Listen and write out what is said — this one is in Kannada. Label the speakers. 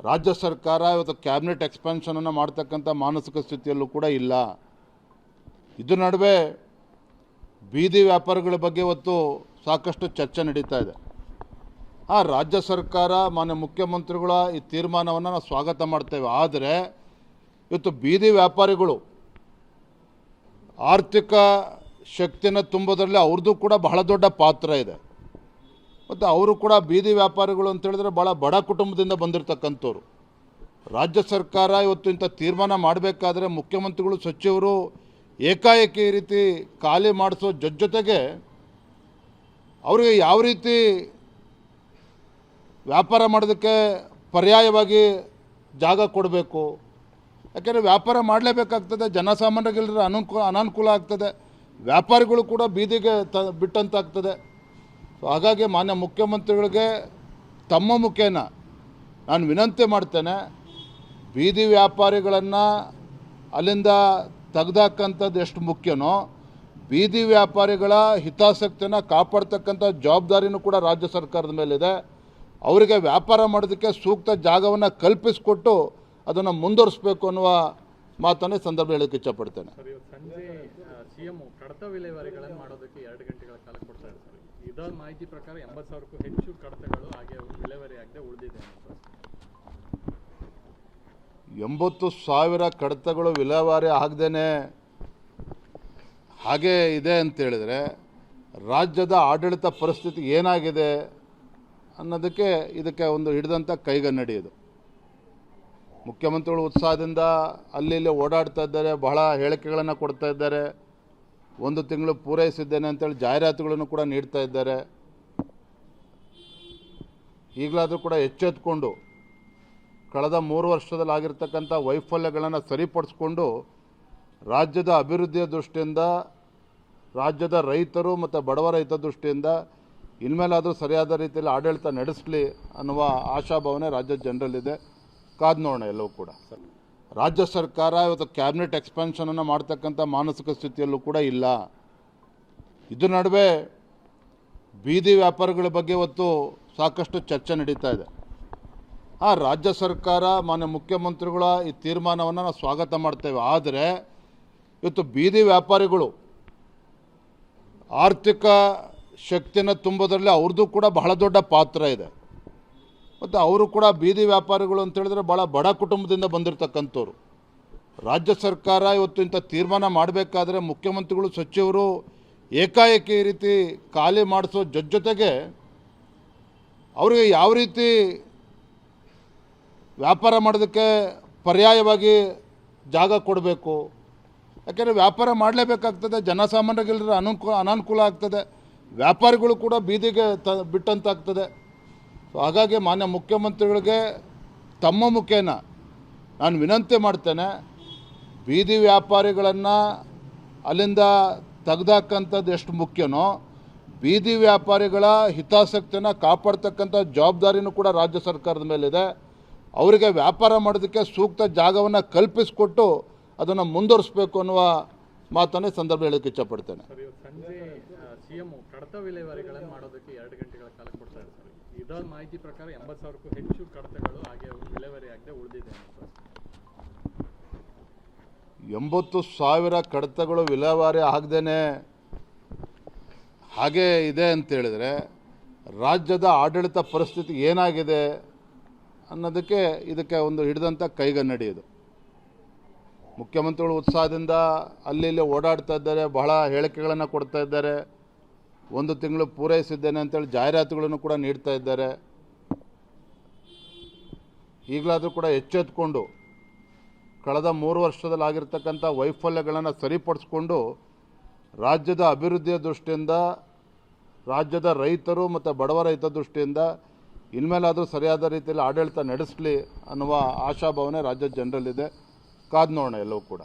Speaker 1: ರಾಜ್ಯ ಸರ್ಕಾರ ಇವತ್ತು ಕ್ಯಾಬಿನೆಟ್ ಎಕ್ಸ್ಪಾನ್ಷನನ್ನು ಮಾಡ್ತಕ್ಕಂಥ ಮಾನಸಿಕ ಸ್ಥಿತಿಯಲ್ಲೂ ಕೂಡ ಇಲ್ಲ. ಇದರ ನಡುವೆ ಬೀದಿ ವ್ಯಾಪಾರಿಗಳ ಬಗ್ಗೆ ಇವತ್ತು ಸಾಕಷ್ಟು ಚರ್ಚೆ ನಡೀತಾ ಇದೆ. ರಾಜ್ಯ ಸರ್ಕಾರ ಮಾನ್ಯ ಮುಖ್ಯಮಂತ್ರಿಗಳ ಈ ತೀರ್ಮಾನವನ್ನು ನಾವು ಸ್ವಾಗತ ಮಾಡ್ತೇವೆ. ಆದರೆ ಇವತ್ತು ಬೀದಿ ವ್ಯಾಪಾರಿಗಳು ಆರ್ಥಿಕ ಶಕ್ತಿಯನ್ನು ತುಂಬೋದ್ರಲ್ಲಿ ಅವ್ರದ್ದು ಕೂಡ ಬಹಳ ದೊಡ್ಡ ಪಾತ್ರ ಇದೆ. ಮತ್ತು ಅವರು ಕೂಡ ಬೀದಿ ವ್ಯಾಪಾರಿಗಳು ಅಂತ ಹೇಳಿದ್ರೆ ಭಾಳ ಬಡ ಕುಟುಂಬದಿಂದ ಬಂದಿರತಕ್ಕಂಥವ್ರು. ರಾಜ್ಯ ಸರ್ಕಾರ ಇವತ್ತು ಇಂಥ ತೀರ್ಮಾನ ಮಾಡಬೇಕಾದ್ರೆ ಮುಖ್ಯಮಂತ್ರಿಗಳು ಸಚಿವರು ಏಕಾಏಕಿ ಈ ರೀತಿ ಖಾಲಿ ಮಾಡಿಸೋ ಜೊತೆಗೆ ಅವರಿಗೆ ಯಾವ ರೀತಿ ವ್ಯಾಪಾರ ಮಾಡೋದಕ್ಕೆ ಪರ್ಯಾಯವಾಗಿ ಜಾಗ ಕೊಡಬೇಕು. ಯಾಕೆಂದರೆ ವ್ಯಾಪಾರ ಮಾಡಲೇಬೇಕಾಗ್ತದೆ, ಜನಸಾಮಾನ್ಯರಿಗೆಲ್ಲರ ಅನಾನುಕೂಲ ಆಗ್ತದೆ, ವ್ಯಾಪಾರಿಗಳು ಕೂಡ ಬೀದಿಗೆ ಬಿಟ್ಟಂತಾಗ್ತದೆ. ಸೊ ಹಾಗಾಗಿ ಮಾನ್ಯ ಮುಖ್ಯಮಂತ್ರಿಗಳಿಗೆ ತಮ್ಮ ಮುಖೇನ ನಾನು ವಿನಂತಿ ಮಾಡ್ತೇನೆ, ಬೀದಿ ವ್ಯಾಪಾರಿಗಳನ್ನು ಅಲ್ಲಿಂದ ತೆಗೆದಾಕಂಥದ್ದು ಎಷ್ಟು ಮುಖ್ಯನೋ ಬೀದಿ ವ್ಯಾಪಾರಿಗಳ ಹಿತಾಸಕ್ತಿಯನ್ನು ಕಾಪಾಡ್ತಕ್ಕಂಥ ಜವಾಬ್ದಾರಿನೂ ಕೂಡ ರಾಜ್ಯ ಸರ್ಕಾರದ ಮೇಲಿದೆ. ಅವರಿಗೆ ವ್ಯಾಪಾರ ಮಾಡೋದಕ್ಕೆ ಸೂಕ್ತ ಜಾಗವನ್ನು ಕಲ್ಪಿಸಿಕೊಟ್ಟು ಅದನ್ನು ಮುಂದುವರಿಸಬೇಕು ಅನ್ನುವ ಮಾತನ್ನೇ ಸಂದರ್ಭ ಹೇಳೋಕ್ಕೆ ಇಷ್ಟಪಡ್ತೇನೆ.
Speaker 2: ಸಂಜೆ ಸಿಎಂ ಕಡತ ವಿಲೇವಾರಿಗಳನ್ನು ಮಾಡೋದಕ್ಕೆ 2 ಗಂಟೆಗಳ ಕಾಲ ಕೊಡ್ತಾ ಇದ್ದಾರೆ. ಇದರ ಮಾಹಿತಿ ಪ್ರಕಾರ 80,000ಕ್ಕೂ ಹೆಚ್ಚು ಕಡತಗಳು ಹಾಗೆ ವಿಲೇವಾರಿ ಆಗದೆ ಉಳಿದಿದೆ.
Speaker 1: 80,000 ಕಡತಗಳು ವಿಲೇವಾರಿ ಆಗದೇನೆ ಹಾಗೇ ಇದೆ ಅಂತೇಳಿದರೆ ರಾಜ್ಯದ ಆಡಳಿತ ಪರಿಸ್ಥಿತಿ ಏನಾಗಿದೆ ಅನ್ನೋದಕ್ಕೆ ಇದಕ್ಕೆ ಒಂದು ಹಿಡಿದಂಥ ಕೈಗನ್ನಡಿ ಇದು. ಮುಖ್ಯಮಂತ್ರಿಗಳು ಉತ್ಸಾಹದಿಂದ ಅಲ್ಲಿ ಇಲ್ಲಿ ಓಡಾಡ್ತಾ ಇದ್ದಾರೆ, ಬಹಳ ಹೇಳಿಕೆಗಳನ್ನು ಕೊಡ್ತಾ ಇದ್ದಾರೆ, 1 ತಿಂಗಳು ಪೂರೈಸಿದ್ದೇನೆ ಅಂತೇಳಿ ಜಾಹೀರಾತುಗಳನ್ನು ಕೂಡ ನೀಡ್ತಾ ಇದ್ದಾರೆ. ಈಗಲಾದರೂ ಕೂಡ ಎಚ್ಚೆತ್ತುಕೊಂಡು ಕಳೆದ 3 ವರ್ಷದಲ್ಲಿ ಆಗಿರ್ತಕ್ಕಂಥ ವೈಫಲ್ಯಗಳನ್ನು ಸರಿಪಡಿಸ್ಕೊಂಡು ರಾಜ್ಯದ ಅಭಿವೃದ್ಧಿಯ ದೃಷ್ಟಿಯಿಂದ, ರಾಜ್ಯದ ರೈತರು ಮತ್ತು ಬಡವರ ಹಿತದೃಷ್ಟಿಯಿಂದ ಇನ್ಮೇಲಾದರೂ ಸರಿಯಾದ ರೀತಿಯಲ್ಲಿ ಆಡಳಿತ ನಡೆಸಲಿ ಅನ್ನುವ ಆಶಾಭಾವನೆ ರಾಜ್ಯದ ಜನರಲ್ಲಿದೆ. ಕಾದು ನೋಡೋಣ ಎಲ್ಲವೂ ಕೂಡ. ರಾಜ್ಯ ಸರ್ಕಾರ ಇವತ್ತು ಕ್ಯಾಬಿನೆಟ್ ಎಕ್ಸ್ಪಾನ್ಷನನ್ನು ಮಾಡ್ತಕ್ಕಂಥ ಮಾನಸಿಕ ಸ್ಥಿತಿಯಲ್ಲೂ ಕೂಡ ಇಲ್ಲ. ಇದರ ನಡುವೆ ಬೀದಿ ವ್ಯಾಪಾರಿಗಳ ಬಗ್ಗೆ ಇವತ್ತು ಸಾಕಷ್ಟು ಚರ್ಚೆ ನಡೀತಾ ಇದೆ. ರಾಜ್ಯ ಸರ್ಕಾರ ಮಾನ್ಯ ಮುಖ್ಯಮಂತ್ರಿಗಳ ಈ ತೀರ್ಮಾನವನ್ನು ನಾವು ಸ್ವಾಗತ ಮಾಡ್ತೇವೆ. ಆದರೆ ಇವತ್ತು ಬೀದಿ ವ್ಯಾಪಾರಿಗಳು ಆರ್ಥಿಕ ಶಕ್ತಿಯನ್ನು ತುಂಬೋದ್ರಲ್ಲಿ ಅವ್ರದ್ದು ಕೂಡ ಬಹಳ ದೊಡ್ಡ ಪಾತ್ರ ಇದೆ. ಮತ್ತು ಅವರು ಕೂಡ ಬೀದಿ ವ್ಯಾಪಾರಿಗಳು ಅಂತ ಹೇಳಿದ್ರೆ ಭಾಳ ಬಡ ಕುಟುಂಬದಿಂದ ಬಂದಿರತಕ್ಕಂಥವ್ರು. ರಾಜ್ಯ ಸರ್ಕಾರ ಇವತ್ತು ಇಂಥ ತೀರ್ಮಾನ ಮಾಡಬೇಕಾದ್ರೆ ಮುಖ್ಯಮಂತ್ರಿಗಳು ಸಚಿವರು ಏಕಾಏಕಿ ಈ ರೀತಿ ಖಾಲಿ ಮಾಡಿಸೋ ಜೊತೆಗೆ ಅವರಿಗೆ ಯಾವ ರೀತಿ ವ್ಯಾಪಾರ ಮಾಡೋದಕ್ಕೆ ಪರ್ಯಾಯವಾಗಿ ಜಾಗ ಕೊಡಬೇಕು. ಯಾಕೆಂದರೆ ವ್ಯಾಪಾರ ಮಾಡಲೇಬೇಕಾಗ್ತದೆ, ಜನಸಾಮಾನ್ಯರಿಗೆಲ್ಲರ ಅನಾನುಕೂಲ ಆಗ್ತದೆ, ವ್ಯಾಪಾರಿಗಳು ಕೂಡ ಬೀದಿಗೆ ಬಿಟ್ಟಂತಾಗ್ತದೆ. ಸೊ ಹಾಗಾಗಿ ಮಾನ್ಯ ಮುಖ್ಯಮಂತ್ರಿಗಳಿಗೆ ತಮ್ಮ ಮುಖೇನ ನಾನು ವಿನಂತಿ ಮಾಡ್ತೇನೆ, ಬೀದಿ ವ್ಯಾಪಾರಿಗಳನ್ನು ಅಲ್ಲಿಂದ ತೆಗೆದಾಕಂಥದ್ದು ಎಷ್ಟು ಮುಖ್ಯನೋ ಬೀದಿ ವ್ಯಾಪಾರಿಗಳ ಹಿತಾಸಕ್ತಿಯನ್ನು ಕಾಪಾಡ್ತಕ್ಕಂಥ ಜವಾಬ್ದಾರಿನೂ ಕೂಡ ರಾಜ್ಯ ಸರ್ಕಾರದ ಮೇಲಿದೆ. ಅವರಿಗೆ ವ್ಯಾಪಾರ ಮಾಡೋದಕ್ಕೆ ಸೂಕ್ತ ಜಾಗವನ್ನು ಕಲ್ಪಿಸಿಕೊಟ್ಟು ಅದನ್ನು ಮುಂದುವರಿಸಬೇಕು ಅನ್ನುವ ಮಾತನ್ನೇ ಸಂದರ್ಭ ಹೇಳೋಕ್ಕೆ ಇಷ್ಟಪಡ್ತೇನೆ.
Speaker 2: ಸಂಜೆ ಸಿಎಂ ಕಡತ ವಿಲೇವಾರಿಗಳನ್ನು ಮಾಡೋದಕ್ಕೆ 2 ಗಂಟೆಗಳ ಕಾಲ ಕೊಡ್ತಾ ಇದ್ದಾರೆ. ಇದರ ಮಾಹಿತಿ ಪ್ರಕಾರ 80,000ಕ್ಕೂ ಹೆಚ್ಚು ಕಡತಗಳು ಹಾಗೆ ವಿಲೇವಾರಿ ಆಗದೆ ಉಳಿದಿದೆ.
Speaker 1: 80,000 ಕಡತಗಳು ವಿಲೇವಾರಿ ಆಗದೇನೆ ಹಾಗೇ ಇದೆ ಅಂತೇಳಿದರೆ ರಾಜ್ಯದ ಆಡಳಿತ ಪರಿಸ್ಥಿತಿ ಏನಾಗಿದೆ ಅನ್ನೋದಕ್ಕೆ ಇದಕ್ಕೆ ಒಂದು ಹಿಡಿದಂಥ ಕೈಗನ್ನಡಿ ಇದು. ಮುಖ್ಯಮಂತ್ರಿಗಳು ಉತ್ಸಾಹದಿಂದ ಅಲ್ಲಿ ಇಲ್ಲಿ ಓಡಾಡ್ತಾ ಇದ್ದಾರೆ, ಬಹಳ ಹೇಳಿಕೆಗಳನ್ನು ಕೊಡ್ತಾ ಇದ್ದಾರೆ, 1 ತಿಂಗಳು ಪೂರೈಸಿದ್ದೇನೆ ಅಂತೇಳಿ ಜಾಹೀರಾತುಗಳನ್ನು ಕೂಡ ನೀಡ್ತಾ ಇದ್ದಾರೆ. ಈಗಲಾದರೂ ಕೂಡ ಎಚ್ಚೆತ್ತುಕೊಂಡು ಕಳೆದ 3 ವರ್ಷದಲ್ಲಿ ಆಗಿರ್ತಕ್ಕಂಥ ವೈಫಲ್ಯಗಳನ್ನು ಸರಿಪಡಿಸ್ಕೊಂಡು ರಾಜ್ಯದ ಅಭಿವೃದ್ಧಿಯ ದೃಷ್ಟಿಯಿಂದ, ರಾಜ್ಯದ ರೈತರು ಮತ್ತು ಬಡವರ ಹಿತದೃಷ್ಟಿಯಿಂದ ಇನ್ಮೇಲಾದರೂ ಸರಿಯಾದ ರೀತಿಯಲ್ಲಿ ಆಡಳಿತ ನಡೆಸಲಿ ಅನ್ನುವ ಆಶಾಭಾವನೆ ರಾಜ್ಯದ ಜನರಲ್ಲಿದೆ. ಕಾದು ನೋಡೋಣ ಎಲ್ಲವೂ ಕೂಡ.